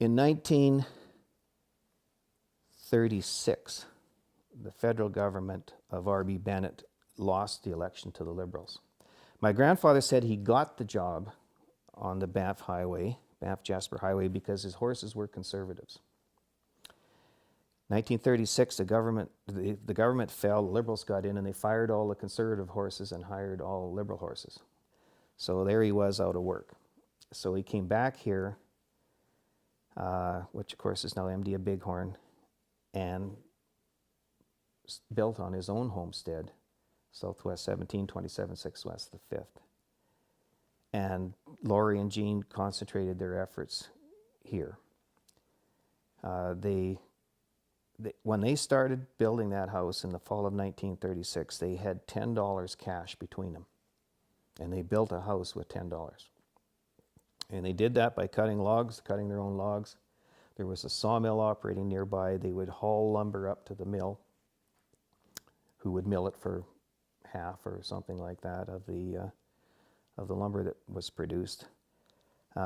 In 1936, the federal government of R.B. Bennett lost the election to the Liberals. My grandfather said he got the job on the Banff-Jasper Highway, because his horses were conservatives. 1936, the government fell, the Liberals got in, and they fired all the conservative horses and hired all Liberal horses. So there he was out of work. So he came back here, which of course is now MD of Bighorn, and built on his own homestead, Southwest 1727, 6 West the 5th. And Laurie and Jean concentrated their efforts here. When they started building that house in the fall of 1936, they had $10 cash between them. And they built a house with $10. And they did that by cutting their own logs. There was a sawmill operating nearby. They would haul lumber up to the mill, who would mill it for half or something like that of the lumber that was produced.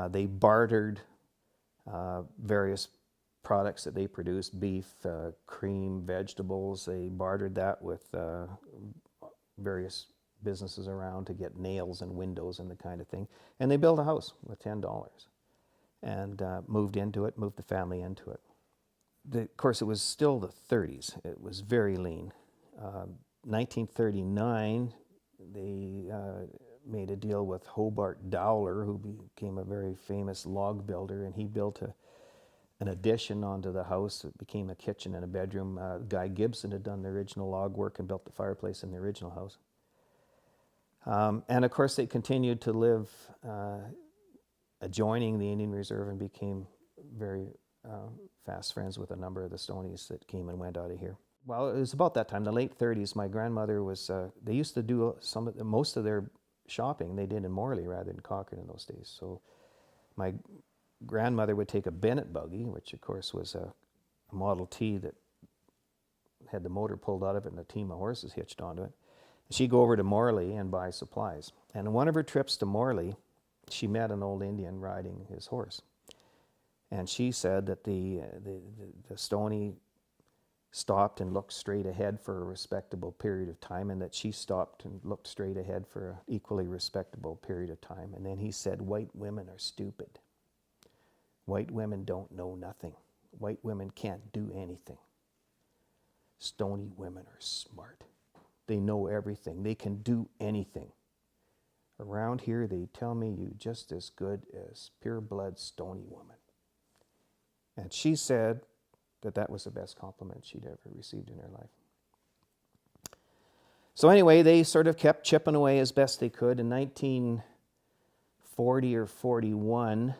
They bartered various products that they produced, beef, cream, vegetables. They bartered that with various businesses around to get nails and windows and the kind of thing. And they built a house with $10 and moved the family into it. Of course, it was still the 30s. It was very lean. 1939, they made a deal with Hobart Dowler, who became a very famous log builder, and he built an addition onto the house. It became a kitchen and a bedroom. Guy Gibson had done the original log work and built the fireplace in the original house. And of course, they continued to live adjoining the Indian Reserve and became very fast friends with a number of the Stonies that came and went out of here. Well, it was about that time, the late 30s. My grandmother was, they used to do most of their shopping they did in Morley rather than Cochrane in those days. So my grandmother would take a Bennett buggy, which of course was a Model T that had the motor pulled out of it and a team of horses hitched onto it. She'd go over to Morley and buy supplies. And on one of her trips to Morley, she met an old Indian riding his horse. And she said that the Stony stopped and looked straight ahead for a respectable period of time, and that she stopped and looked straight ahead for an equally respectable period of time. And then he said, "White women are stupid. White women don't know nothing. White women can't do anything. Stony women are smart. They know everything. They can do anything. Around here, they tell me you just as good as pure-blood Stony woman." And she said that was the best compliment she'd ever received in her life. So anyway, they sort of kept chipping away as best they could. In 1940 or 41,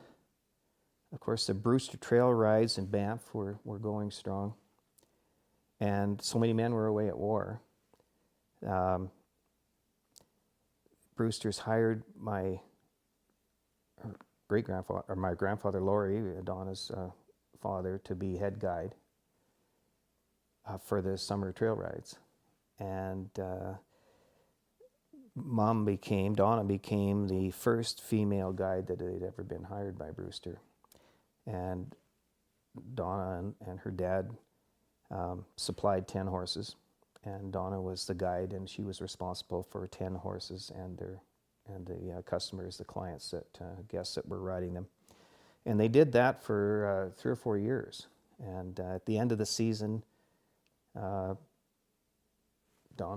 of course, the Brewster Trail rides in Banff were going strong. And so many men were away at war. Brewster's hired my grandfather Laurie, Donna's father, to be head guide for the summer trail rides. And Donna became the first female guide that had ever been hired by Brewster. And Donna and her dad supplied 10 horses. And Donna was the guide, and she was responsible for 10 horses and the customers, the clients, guests that were riding them. And they did that for 3 or 4 years. And at the end of the season, Donna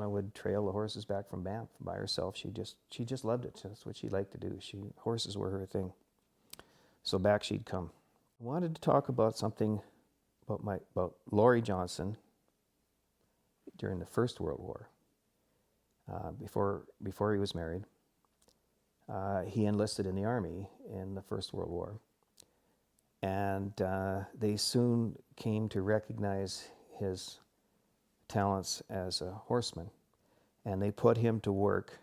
would trail the horses back from Banff by herself. She just loved it. That's what she liked to do. Horses were her thing. So back she'd come. I wanted to talk about something about Laurie Johnson during the First World War. Before he was married, he enlisted in the army in the First World War. And they soon came to recognize his talents as a horseman. And they put him to work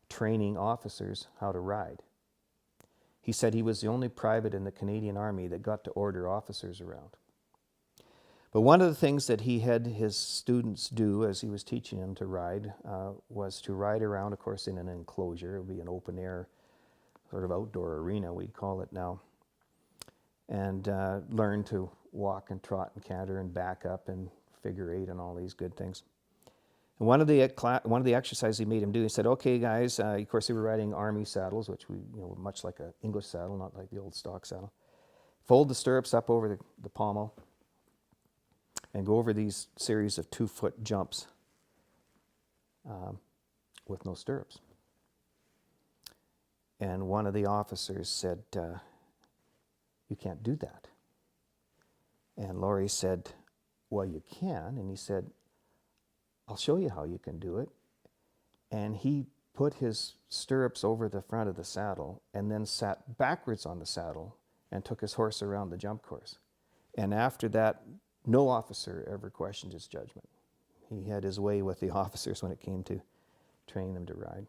training officers how to ride. He said he was the only private in the Canadian Army that got to order officers around. But one of the things that he had his students do as he was teaching them to ride was to ride around, of course, in an enclosure. It would be an open-air sort of outdoor arena, we'd call it now. and learn to walk and trot and canter and back up and figure eight and all these good things. And one of the exercises he made him do, he said, "Okay, guys." Of course, they were riding army saddles, which much like an English saddle, not like the old stock saddle. Fold the stirrups up over the pommel, and go over these series of 2-foot jumps with no stirrups. And one of the officers said, "You can't do that." And Laurie said, "Well, you can." And he said, "I'll show you how you can do it." And he put his stirrups over the front of the saddle and then sat backwards on the saddle and took his horse around the jump course. And after that, no officer ever questioned his judgment. He had his way with the officers when it came to training them to ride.